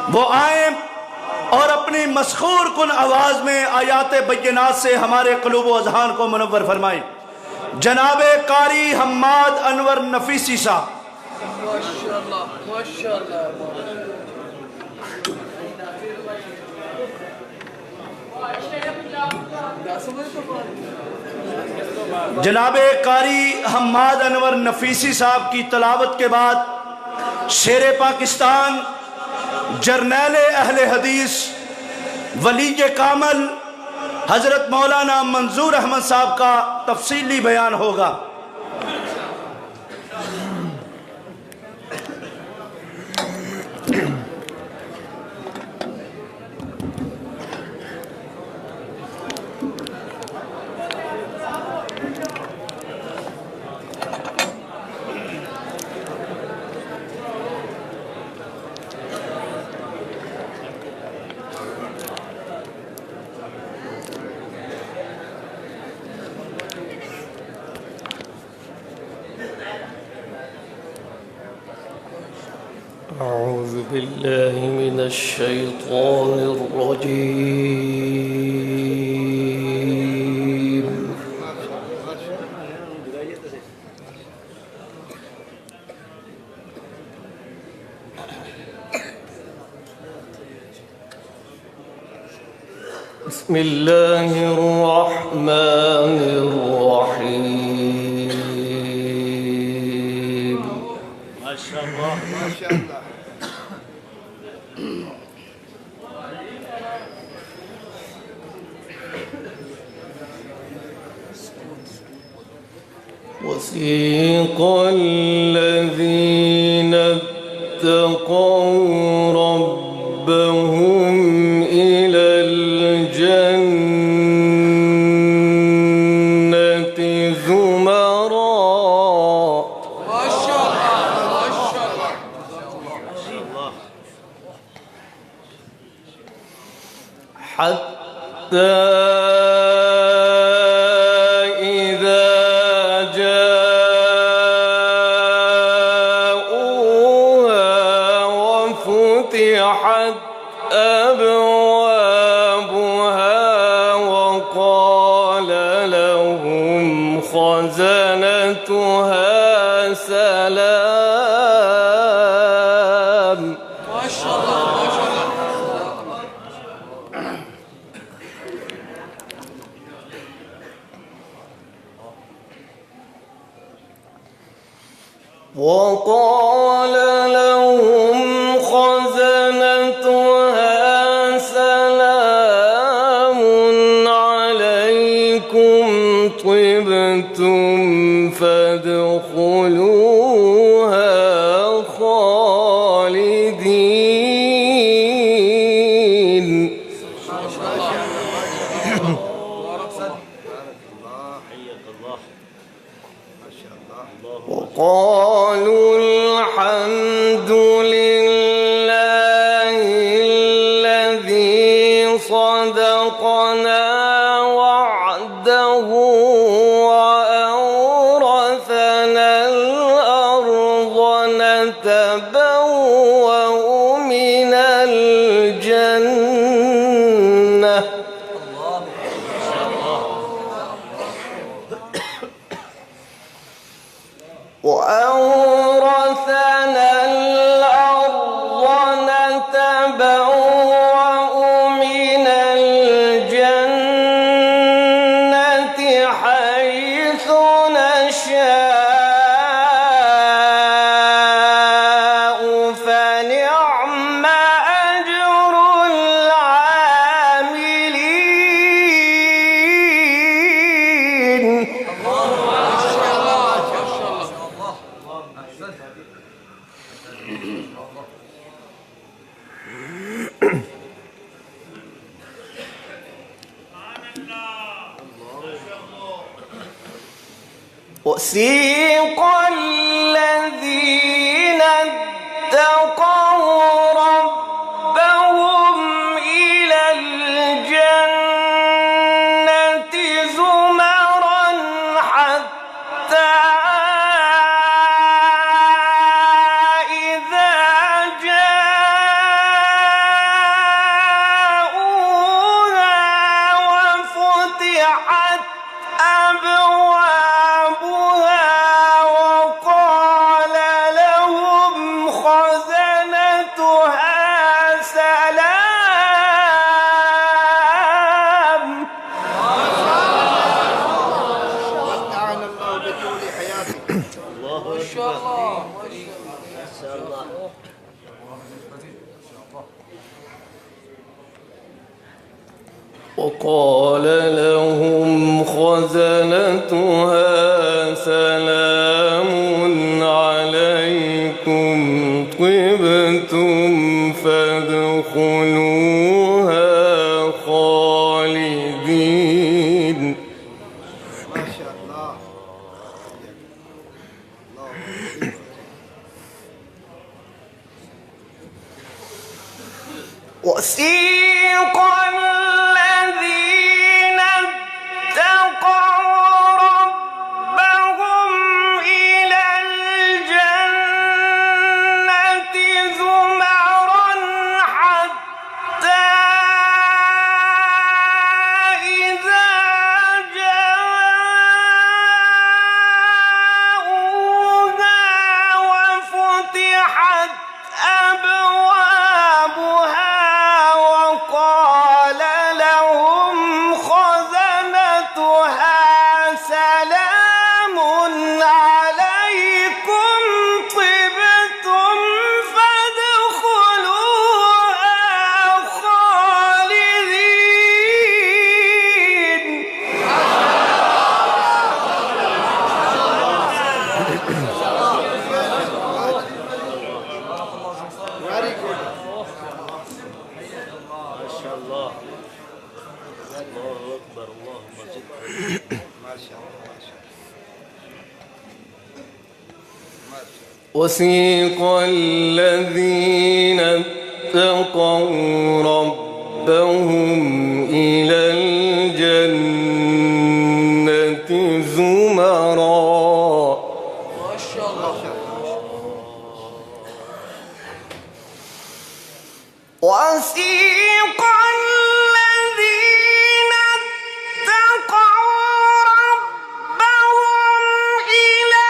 वो आए और अपनी मसखूर कुन आवाज़ में आयात बय्यनात से हमारे क़ुलूब व अज़हान को मुनव्वर फरमाए। जनाब कारी हम्माद अनवर नफीसी साहब। माशाअल्लाह माशाअल्लाह। जनाब कारी हम्माद अनवर नफीसी साहब की तलावत के बाद शेर पाकिस्तान, जर्नैल अहले हदीस, वली कामल हजरत मौलाना मंजूर अहमद साहब का तफसीली बयान होगा। أعوذ بالله من الشيطان الرجيم. بسم الله الرحمن الرحيم. ما شاء الله ما شاء الله. وسيق الذين اتقوا ربهم إلى الجنة زمرا. ما شاء الله ما شاء الله. حتى فتحت أبوابها وقال لهم خزنتها سلام. ما شاء الله ما شاء الله. وقال لهم خزنتها سلام عليكم طبتم فادخلوها خالدين. وقالوا الحمد لله الذي صدقنا وعده وأورثنا الأرض نتبوأ من الجنة. وأورثنا الأرض نتبوأ من الجنة حيث نشاء فنعم أجر العاملين. وسيق الذين اتقوا ربهم إلى الجنة زمرا حتى إذا جاءوا وقال لهم خزنتها سلام عليكم طبتم فادخلوها خالدين. ما شاء الله. وسيق الذين اتقوا ربهم إلى الجنة زمرا حتى إذا جاءوها وفتحت أبوابها وقال لهم خزنتها سلام عليكم طبتم فادخلوها خالدين. Very good. ما شاء الله. وسيق الذين اتقوا ربهم إلى الجنة زمرا ما شاء الله. وسيق الذين اتقوا ربهم إلى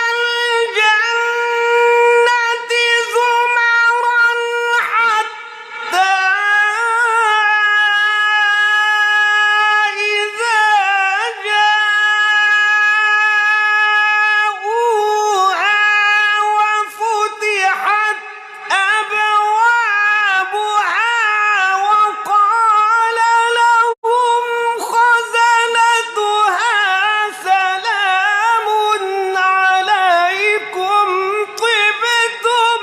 الجنة زمرا حتى إذا جاءوها وفتحت أبوابها وقال لهم خزنتها سلام عليكم طبتم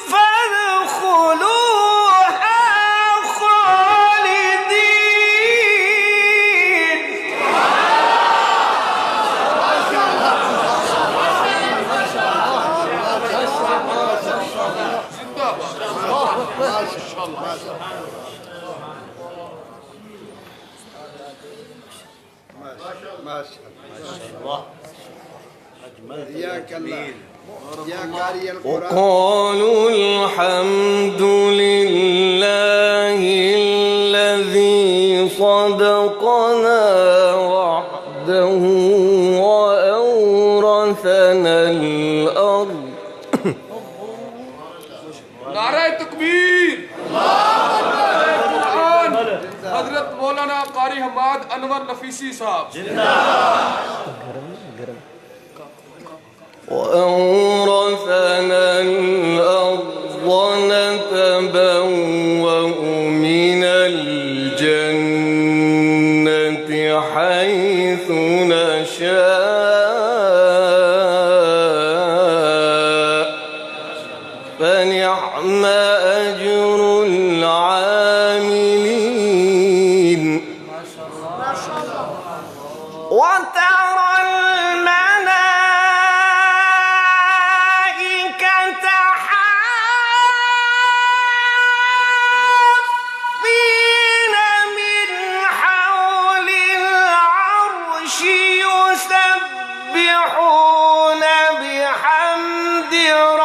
فادخلوها خالدين. ما شاء الله. حياك الله يا قارئ القرآن. وقالوا الحمد لله الذي صدقنا وعده وأورثنا الأرض. नारे तकबीर। कुरान हजरत मौलाना कारी हमाद अनवर नफीसी साहब। وأورثنا الأرض نتبوأ من الجنة حيث نشاء فنعم أجر العاملين. وترى الملائكة حافين من حول العرش يسبحون بحمد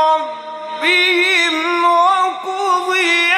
ربهم وقضي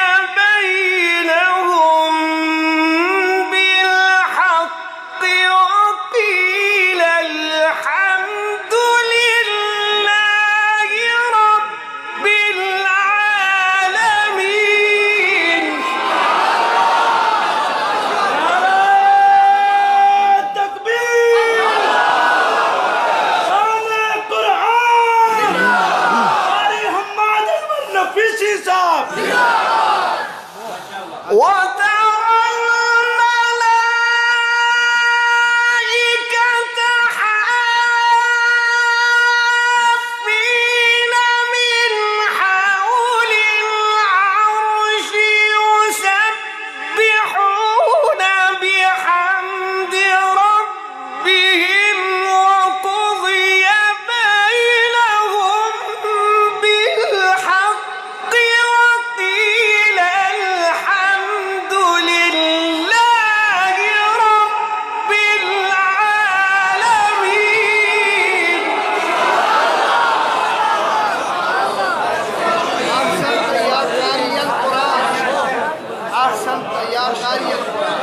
قارئ القرآن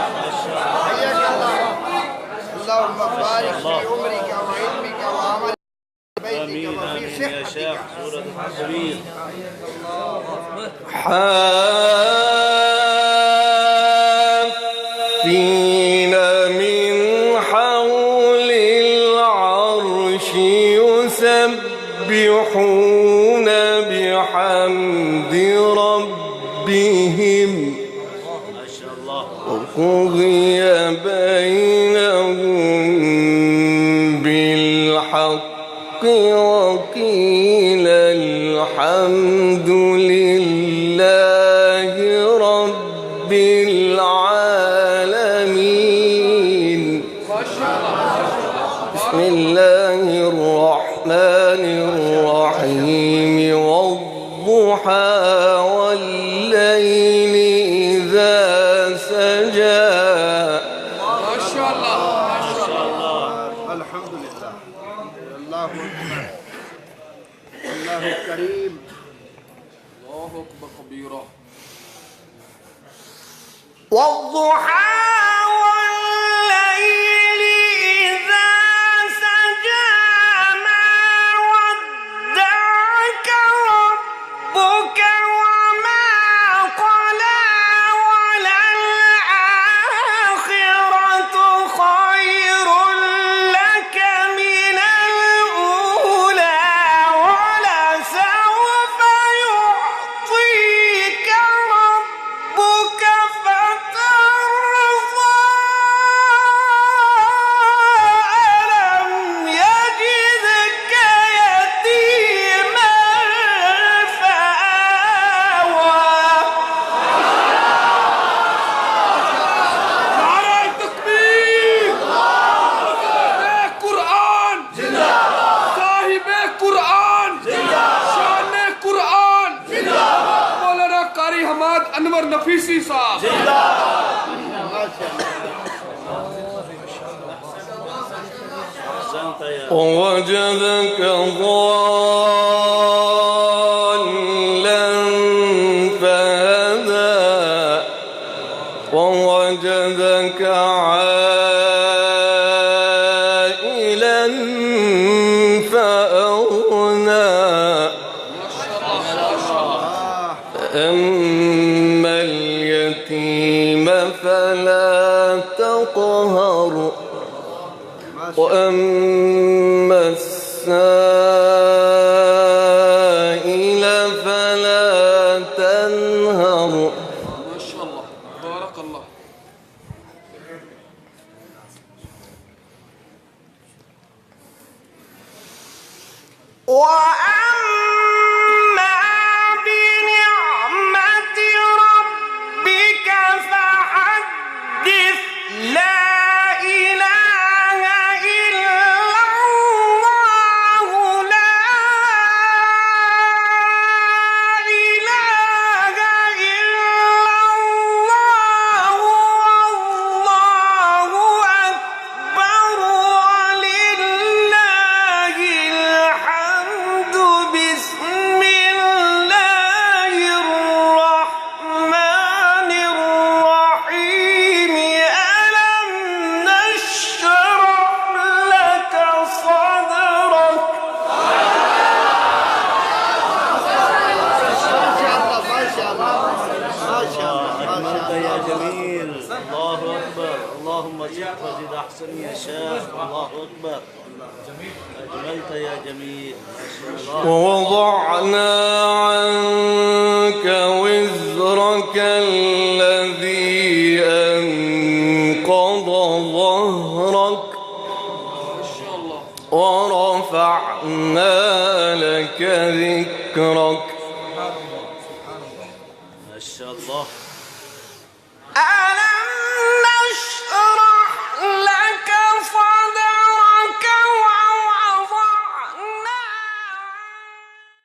حياك الله اللهم بارك في عمرك وعلمك وعمل بيتك وفي صحتك حافين من حول العرش يسبحون بحمد ربهم وقضي بينهم بالحق وقيل الحمد لله رب العالمين. بسم الله الرحمن الرحيم والضحى والليل إذا سجى. ما شاء الله ما شاء الله. الحمد لله الله أكبر الله كريم الله أكبر كبيرا. والضحى والليل إذا سجى ما ودعك ربك وما قلى وللآخرة خير لك من الأولى ولسوف يعطيك ربك فترضى. ألم يجدك يتيما فآوى. نعرة التكبير. صاحب قرآن صاحب قرآن شان قرآن مولانا قاری حماد انور نفیسی صاحب. ووجدك ضالا فهدى ووجدك عائلا فأغنى. أما اليتيم فلا تقهر وأما السائل فلا تنهر. ما شاء الله بارك الله. وأما بنعمة ربك فحدث. لا إله إلا الله لا إله إلا الله والله أكبر ولله الحمد. بسم الله الرحمن الرحيم. ألم نشرح لك صدرك. ما شاء الله ما شاء الله ما شاء أجملت الله يا جميل. الله أكبر. اللهم زد وزد أحسن يا شيخ. الله أكبر. أجملت يا جميل. ما شاء الله. ووضعنا عنك وزرك الذي أنقض ظهرك ورفعنا لك ذكرك. ما شاء الله. ألا